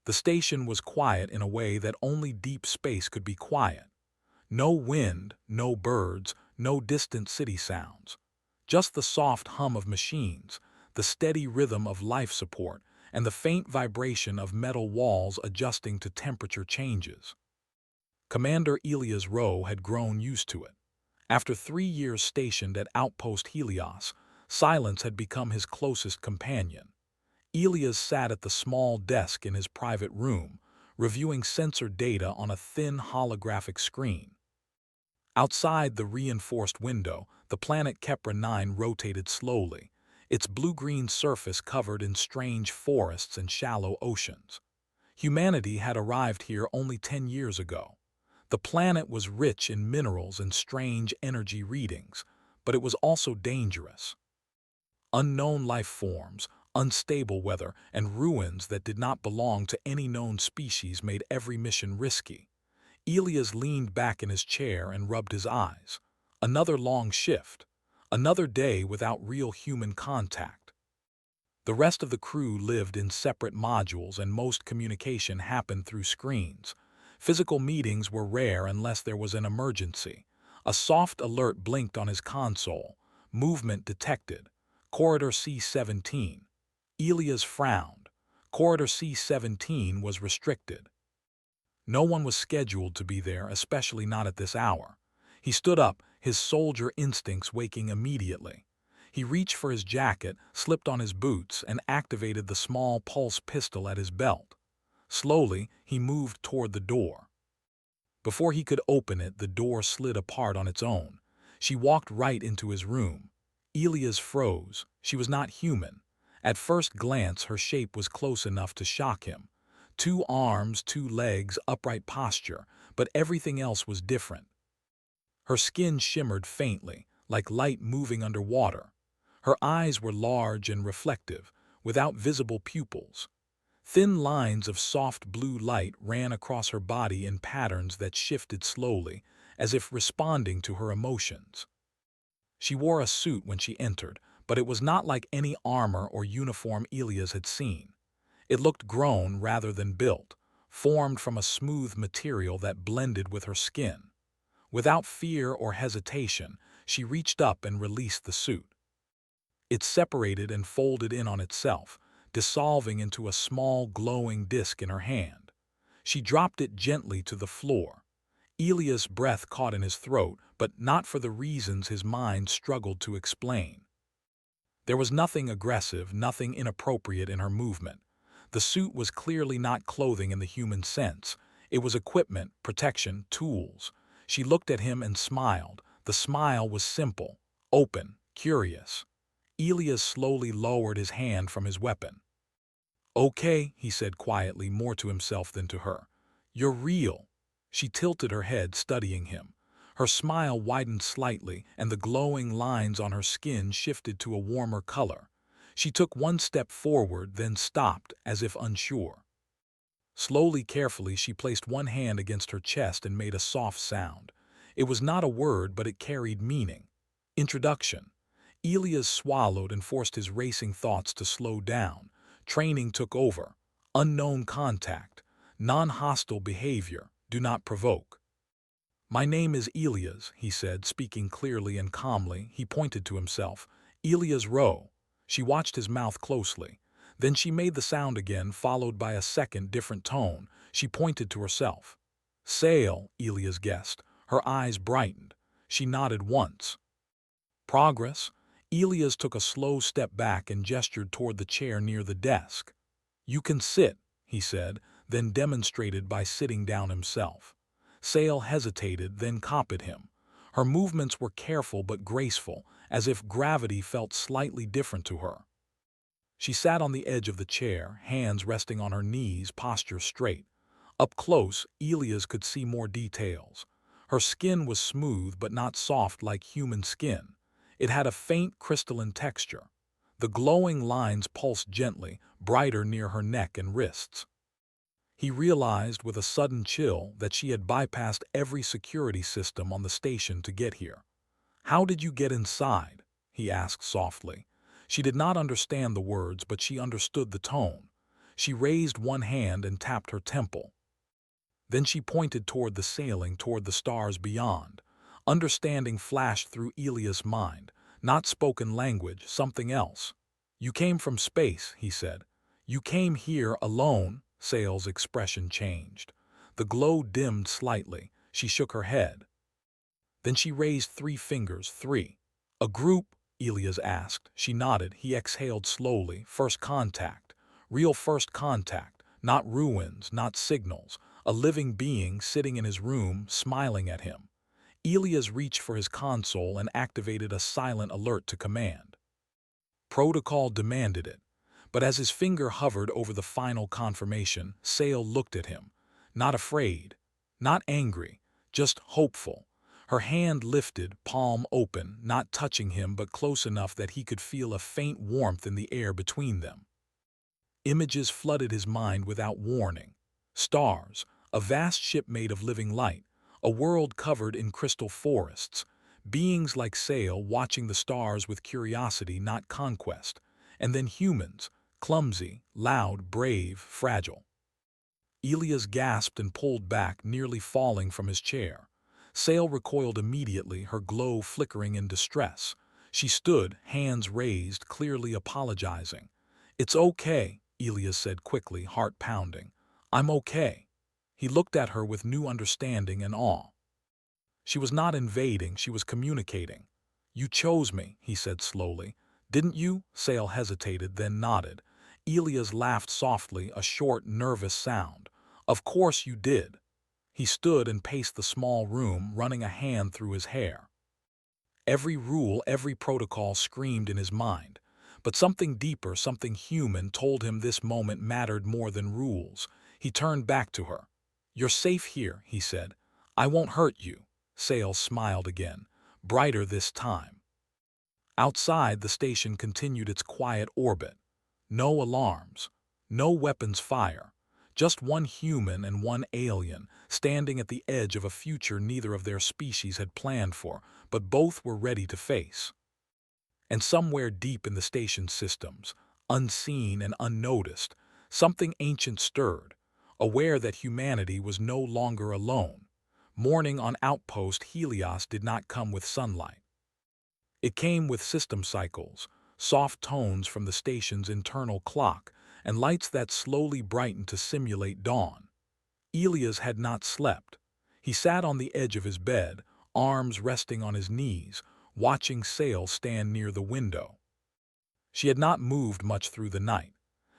The station was quiet in a way that only deep space could be quiet. No wind, no birds, no distant city sounds. Just the soft hum of machines, the steady rhythm of life support, and the faint vibration of metal walls adjusting to temperature changes. Commander Elias Rowe had grown used to it. After 3 years stationed at Outpost Helios, silence had become his closest companion. Elias sat at the small desk in his private room, reviewing sensor data on a thin holographic screen. Outside the reinforced window, the planet Kepra-9 rotated slowly, its blue-green surface covered in strange forests and shallow oceans. Humanity had arrived here only 10 years ago. The planet was rich in minerals and strange energy readings, but it was also dangerous. Unknown life forms, unstable weather, and ruins that did not belong to any known species made every mission risky. Elias leaned back in his chair and rubbed his eyes. Another long shift. Another day without real human contact. The rest of the crew lived in separate modules and most communication happened through screens. Physical meetings were rare unless there was an emergency. A soft alert blinked on his console. Movement detected. Corridor C-17. Elias frowned. Corridor C-17 was restricted. No one was scheduled to be there, especially not at this hour. He stood up, his soldier instincts waking immediately. He reached for his jacket, slipped on his boots, and activated the small pulse pistol at his belt. Slowly, he moved toward the door. Before he could open it, the door slid apart on its own. She walked right into his room. Elias froze. She was not human. At first glance, her shape was close enough to shock him. 2 arms, 2 legs, upright posture, but everything else was different. Her skin shimmered faintly, like light moving underwater. Her eyes were large and reflective, without visible pupils. Thin lines of soft blue light ran across her body in patterns that shifted slowly, as if responding to her emotions. She wore a suit when she entered, but it was not like any armor or uniform Elias had seen. It looked grown rather than built, formed from a smooth material that blended with her skin. Without fear or hesitation, she reached up and released the suit. It separated and folded in on itself, dissolving into a small glowing disc in her hand. She dropped it gently to the floor. Elias' breath caught in his throat, but not for the reasons his mind struggled to explain. There was nothing aggressive, nothing inappropriate in her movement. The suit was clearly not clothing in the human sense. It was equipment, protection, tools. She looked at him and smiled. The smile was simple, open, curious. Elias slowly lowered his hand from his weapon. "Okay," he said quietly, more to himself than to her. "You're real." She tilted her head, studying him. Her smile widened slightly, and the glowing lines on her skin shifted to a warmer color. She took one step forward, then stopped, as if unsure. Slowly, carefully, she placed one hand against her chest and made a soft sound. It was not a word, but it carried meaning. Introduction. Elias swallowed and forced his racing thoughts to slow down. Training took over. Unknown contact. Non-hostile behavior. Do not provoke. "My name is Elias," he said, speaking clearly and calmly. He pointed to himself. "Elias Rowe." She watched his mouth closely. Then she made the sound again, followed by a second, different tone. She pointed to herself. "Sail," Elias guessed. Her eyes brightened. She nodded once. "Progress?" Elias took a slow step back and gestured toward the chair near the desk. "You can sit," he said, then demonstrated by sitting down himself. Sail hesitated, then copied him. Her movements were careful but graceful, as if gravity felt slightly different to her. She sat on the edge of the chair, hands resting on her knees, posture straight. Up close, Elias could see more details. Her skin was smooth but not soft like human skin. It had a faint crystalline texture. The glowing lines pulsed gently, brighter near her neck and wrists. He realized with a sudden chill that she had bypassed every security system on the station to get here. "How did you get inside?" he asked softly. She did not understand the words, but she understood the tone. She raised one hand and tapped her temple. Then she pointed toward the ceiling, toward the stars beyond. Understanding flashed through Elia's mind. Not spoken language, something else. "You came from space," he said. "You came here alone." Sale's expression changed. The glow dimmed slightly. She shook her head. Then she raised 3 fingers. "Three." "A group?" Elias asked. She nodded. He exhaled slowly. "First contact. Real first contact. Not ruins, not signals. A living being sitting in his room, smiling at him." Elias reached for his console and activated a silent alert to command. Protocol demanded it. But as his finger hovered over the final confirmation, Sale looked at him. Not afraid. Not angry. Just hopeful. Her hand lifted, palm open, not touching him but close enough that he could feel a faint warmth in the air between them. Images flooded his mind without warning. Stars, a vast ship made of living light, a world covered in crystal forests, beings like Sale watching the stars with curiosity, not conquest, and then humans, clumsy, loud, brave, fragile. Elias gasped and pulled back, nearly falling from his chair. Sale recoiled immediately, her glow flickering in distress. She stood, hands raised, clearly apologizing. "It's okay," Elias said quickly, heart pounding. "I'm okay." He looked at her with new understanding and awe. She was not invading, she was communicating. "You chose me," he said slowly. "Didn't you?" Sale hesitated, then nodded. Elias laughed softly, a short, nervous sound. "Of course you did." He stood and paced the small room, running a hand through his hair. Every rule, every protocol screamed in his mind. But something deeper, something human, told him this moment mattered more than rules. He turned back to her. "You're safe here," he said. "I won't hurt you." Sale smiled again, brighter this time. Outside, the station continued its quiet orbit. No alarms, no weapons fire, just one human and one alien, standing at the edge of a future neither of their species had planned for, but both were ready to face. And somewhere deep in the station's systems, unseen and unnoticed, something ancient stirred, aware that humanity was no longer alone. Morning on Outpost Helios did not come with sunlight. It came with system cycles, soft tones from the station's internal clock, and lights that slowly brightened to simulate dawn. Elias had not slept. He sat on the edge of his bed, arms resting on his knees, watching Sale stand near the window. She had not moved much through the night.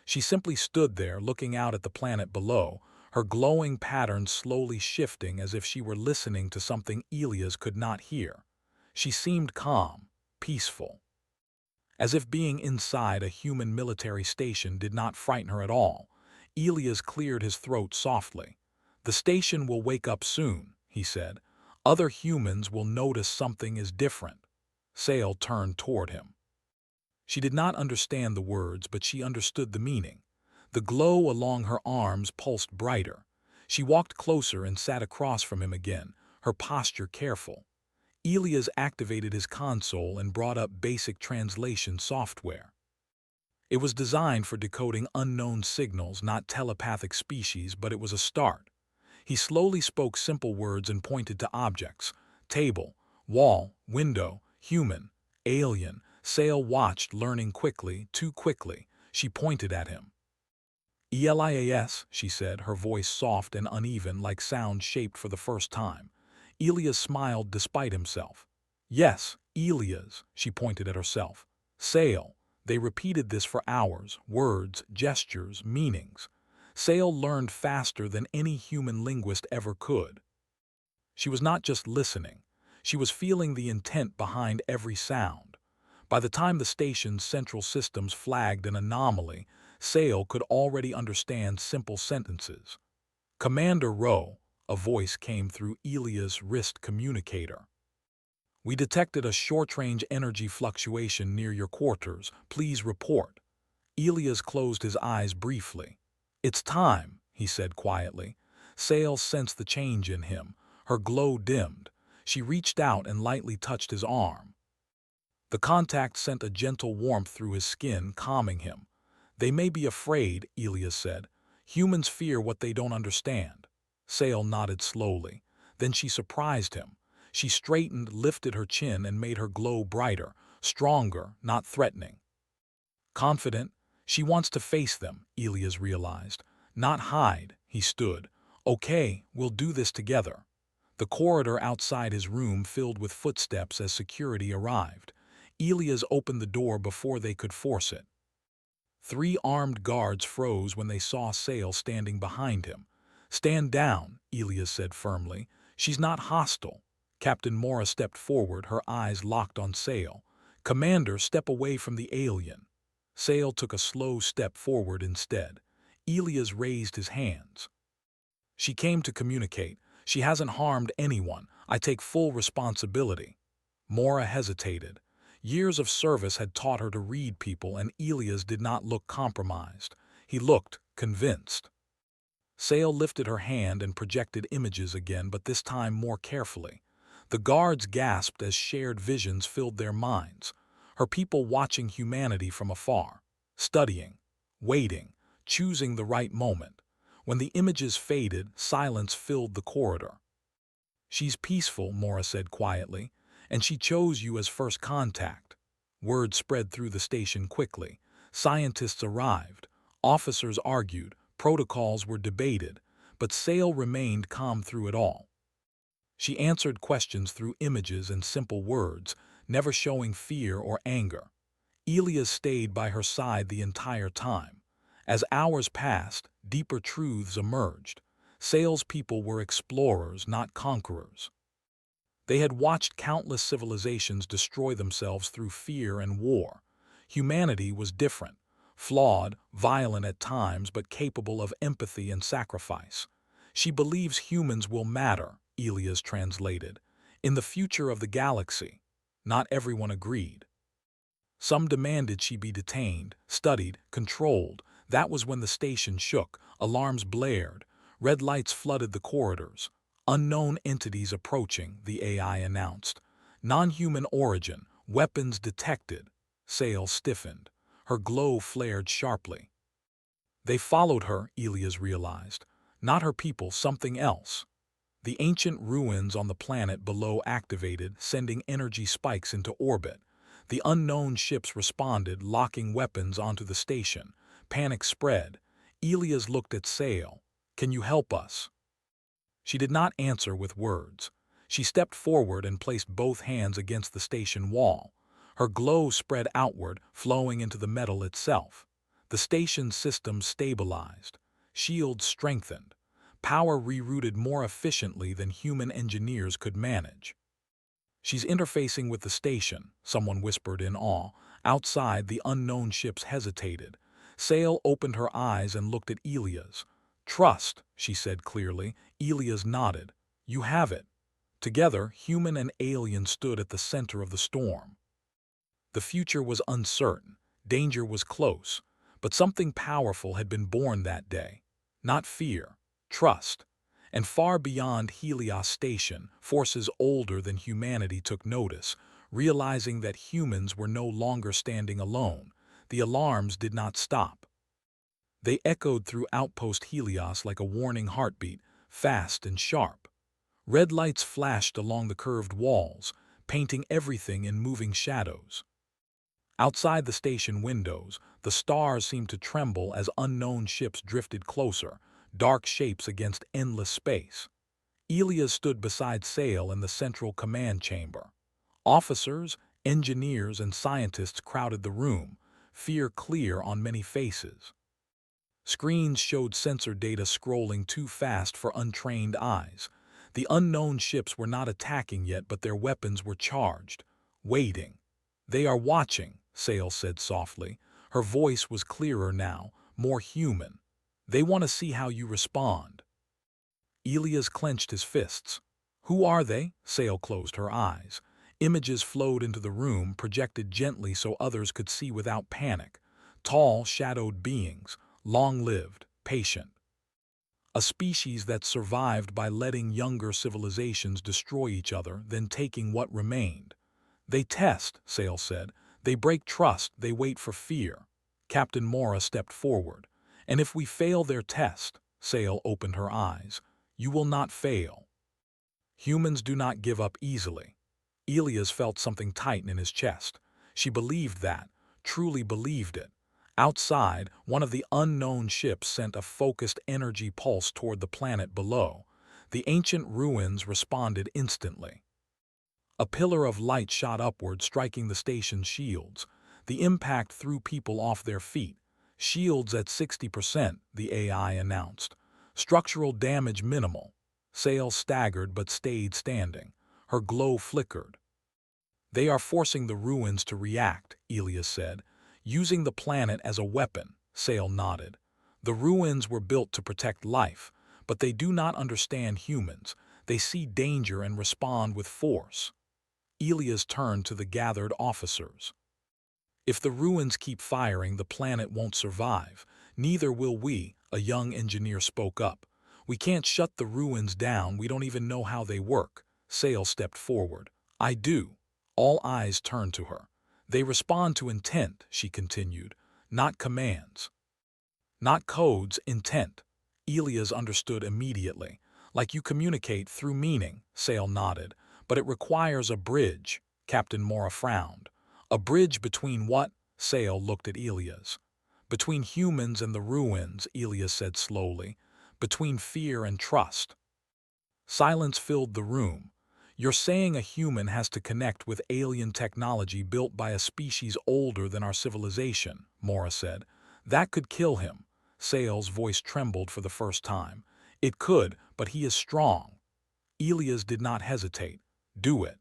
She simply stood there, looking out at the planet below, her glowing pattern slowly shifting as if she were listening to something Elias could not hear. She seemed calm, peaceful. As if being inside a human military station did not frighten her at all, Elias cleared his throat softly. "The station will wake up soon," he said. "Other humans will notice something is different." Sale turned toward him. She did not understand the words, but she understood the meaning. The glow along her arms pulsed brighter. She walked closer and sat across from him again, her posture careful. Elias activated his console and brought up basic translation software. It was designed for decoding unknown signals, not telepathic species, but it was a start. He slowly spoke simple words and pointed to objects: table, wall, window, human, alien. Sale watched, learning quickly, too quickly. She pointed at him. "Elias," she said, her voice soft and uneven, like sound shaped for the first time. Elias smiled despite himself. "Yes, Elias," she pointed at herself. "Sale." They repeated this for hours, words, gestures, meanings. Sale learned faster than any human linguist ever could. She was not just listening. She was feeling the intent behind every sound. By the time the station's central systems flagged an anomaly, Sale could already understand simple sentences. "Commander Rowe," a voice came through Elia's wrist communicator. "We detected a short-range energy fluctuation near your quarters. Please report." Elias closed his eyes briefly. "It's time," he said quietly. Sale sensed the change in him. Her glow dimmed. She reached out and lightly touched his arm. The contact sent a gentle warmth through his skin, calming him. They may be afraid, Elias said. Humans fear what they don't understand. Sale nodded slowly. Then she surprised him. She straightened, lifted her chin, and made her glow brighter, stronger, not threatening. Confident, she wants to face them, Elias realized. Not hide, he stood. Okay, we'll do this together. The corridor outside his room filled with footsteps as security arrived. Elias opened the door before they could force it. 3 armed guards froze when they saw Sale standing behind him. Stand down, Elias said firmly. She's not hostile. Captain Mora stepped forward, her eyes locked on Sale. Commander, step away from the alien. Sale took a slow step forward instead. Elias raised his hands. She came to communicate. She hasn't harmed anyone. I take full responsibility. Mora hesitated. Years of service had taught her to read people, and Elias did not look compromised. He looked convinced. Sale lifted her hand and projected images again, but this time more carefully. The guards gasped as shared visions filled their minds. Her people watching humanity from afar, studying, waiting, choosing the right moment. When the images faded, silence filled the corridor. She's peaceful, Mora said quietly, and she chose you as first contact. Word spread through the station quickly. Scientists arrived. Officers argued. Protocols were debated. But Sale remained calm through it all. She answered questions through images and simple words, never showing fear or anger. Elias stayed by her side the entire time. As hours passed, deeper truths emerged. Sale's people were explorers, not conquerors. They had watched countless civilizations destroy themselves through fear and war. Humanity was different, flawed, violent at times, but capable of empathy and sacrifice. She believes humans will matter, Elias translated, in the future of the galaxy. Not everyone agreed. Some demanded she be detained, studied, controlled. That was when the station shook, alarms blared, red lights flooded the corridors. Unknown entities approaching, the AI announced. Non-human origin, weapons detected. Sale stiffened. Her glow flared sharply. They followed her, Elias realized. Not her people, something else. The ancient ruins on the planet below activated, sending energy spikes into orbit. The unknown ships responded, locking weapons onto the station. Panic spread. Elias looked at Sale. Can you help us? She did not answer with words. She stepped forward and placed both hands against the station wall. Her glow spread outward, flowing into the metal itself. The station's system stabilized. Shields strengthened. Power rerouted more efficiently than human engineers could manage. She's interfacing with the station, someone whispered in awe. Outside, the unknown ships hesitated. Sale opened her eyes and looked at Elias. Trust, she said clearly. Elias nodded. You have it. Together, human and alien stood at the center of the storm. The future was uncertain. Danger was close. But something powerful had been born that day. Not fear, trust. And far beyond Helios Station, forces older than humanity took notice, realizing that humans were no longer standing alone. The alarms did not stop. They echoed through outpost Helios like a warning heartbeat, fast and sharp. Red lights flashed along the curved walls, painting everything in moving shadows. Outside the station windows, the stars seemed to tremble as unknown ships drifted closer, dark shapes against endless space. Elias stood beside Sale in the central command chamber. Officers, engineers, and scientists crowded the room, fear clear on many faces. Screens showed sensor data scrolling too fast for untrained eyes. The unknown ships were not attacking yet, but their weapons were charged, waiting. They are watching, Sale said softly. Her voice was clearer now, more human. They want to see how you respond. Elias clenched his fists. Who are they? Sale closed her eyes. Images flowed into the room, projected gently so others could see without panic. Tall, shadowed beings, long-lived, patient. A species that survived by letting younger civilizations destroy each other, then taking what remained. They test, Sale said. They break trust, they wait for fear. Captain Mora stepped forward. And if we fail their test, Sale opened her eyes, you will not fail. Humans do not give up easily. Elias felt something tighten in his chest. She believed that, truly believed it. Outside, one of the unknown ships sent a focused energy pulse toward the planet below. The ancient ruins responded instantly. A pillar of light shot upward, striking the station's shields. The impact threw people off their feet. Shields at 60%, the AI announced. Structural damage minimal. Sale staggered but stayed standing. Her glow flickered. They are forcing the ruins to react, Elias said. Using the planet as a weapon, Sale nodded. The ruins were built to protect life, but they do not understand humans. They see danger and respond with force. Elias turned to the gathered officers. If the ruins keep firing, the planet won't survive. Neither will we, a young engineer spoke up. We can't shut the ruins down, we don't even know how they work. Sale stepped forward. I do. All eyes turned to her. They respond to intent, she continued, not commands. Not codes, intent. Elias understood immediately. Like you communicate through meaning, Sale nodded. But it requires a bridge. Captain Mora frowned. A bridge between what? Sale looked at Elias. Between humans and the ruins, Elias said slowly. Between fear and trust. Silence filled the room. You're saying a human has to connect with alien technology built by a species older than our civilization, Mora said. That could kill him. Sale's voice trembled for the first time. It could, but he is strong. Elias did not hesitate. Do it.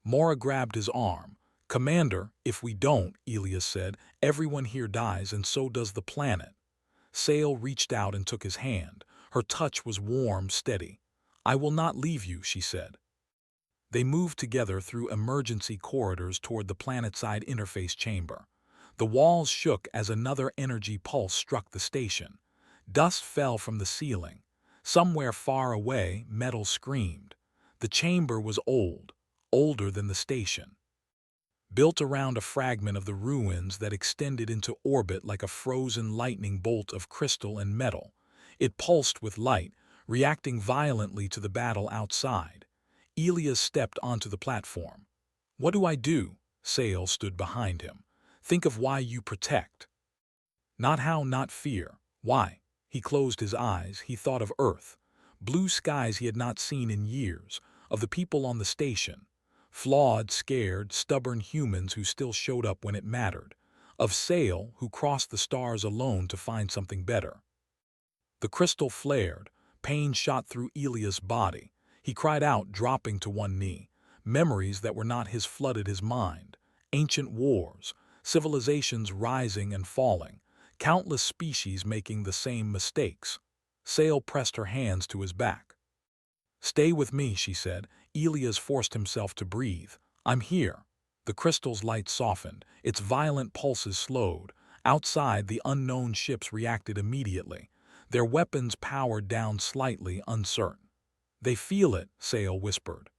Mora grabbed his arm. Commander, if we don't, Elias said, everyone here dies and so does the planet. Sale reached out and took his hand. Her touch was warm, steady. I will not leave you, she said. They moved together through emergency corridors toward the planet-side interface chamber. The walls shook as another energy pulse struck the station. Dust fell from the ceiling. Somewhere far away, metal screamed. The chamber was old, older than the station. Built around a fragment of the ruins that extended into orbit like a frozen lightning bolt of crystal and metal. It pulsed with light, reacting violently to the battle outside. Elias stepped onto the platform. What do I do? Sale stood behind him. Think of why you protect. Not how, not fear. Why? He closed his eyes. He thought of Earth. Blue skies he had not seen in years. Of the people on the station. Flawed, scared, stubborn humans who still showed up when it mattered. Of Sale, who crossed the stars alone to find something better. The crystal flared. Pain shot through Elias' body. He cried out, dropping to one knee. Memories that were not his flooded his mind. Ancient wars, civilizations rising and falling, countless species making the same mistakes. Sale pressed her hands to his back. Stay with me, she said. Elias forced himself to breathe. I'm here. The crystal's light softened. Its violent pulses slowed. Outside, the unknown ships reacted immediately. Their weapons powered down slightly, uncertain. They feel it, Sale whispered.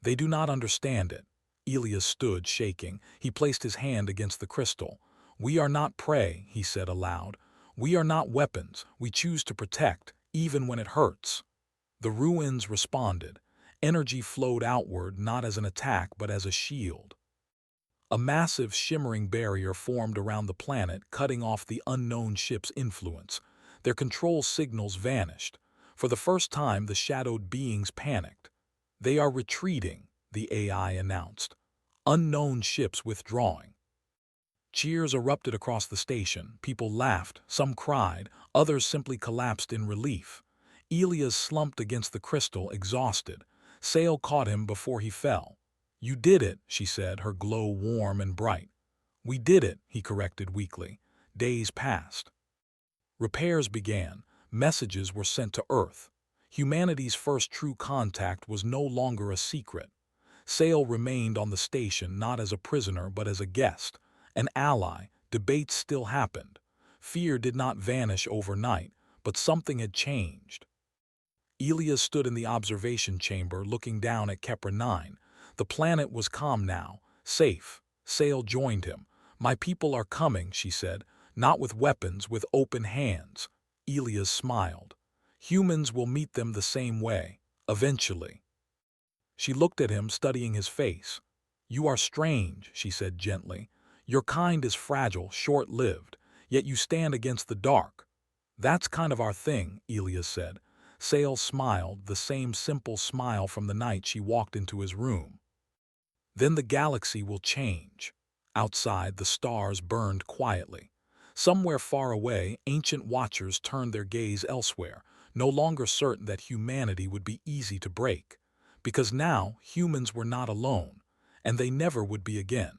They do not understand it. Elias stood, shaking. He placed his hand against the crystal. We are not prey, he said aloud. We are not weapons. We choose to protect, even when it hurts. The ruins responded. Energy flowed outward, not as an attack, but as a shield. A massive, shimmering barrier formed around the planet, cutting off the unknown ship's influence. Their control signals vanished. For the first time, the shadowed beings panicked. They are retreating, the AI announced. Unknown ships withdrawing. Cheers erupted across the station. People laughed, some cried, others simply collapsed in relief. Elias slumped against the crystal, exhausted. Sale caught him before he fell. You did it, she said, her glow warm and bright. We did it, he corrected weakly. Days passed. Repairs began. Messages were sent to Earth. Humanity's first true contact was no longer a secret. Sale remained on the station not as a prisoner but as a guest, an ally. Debates still happened. Fear did not vanish overnight, but something had changed. Elias stood in the observation chamber looking down at Kepler 9. The planet was calm now, safe. Sale joined him. My people are coming, she said, not with weapons, with open hands. Elias smiled. Humans will meet them the same way, eventually. She looked at him, studying his face. You are strange, she said gently. Your kind is fragile, short-lived, yet you stand against the dark. That's kind of our thing, Elias said. Sale smiled, the same simple smile from the night she walked into his room. Then the galaxy will change. Outside, the stars burned quietly. Somewhere far away, ancient watchers turned their gaze elsewhere, no longer certain that humanity would be easy to break. Because now, humans were not alone, and they never would be again.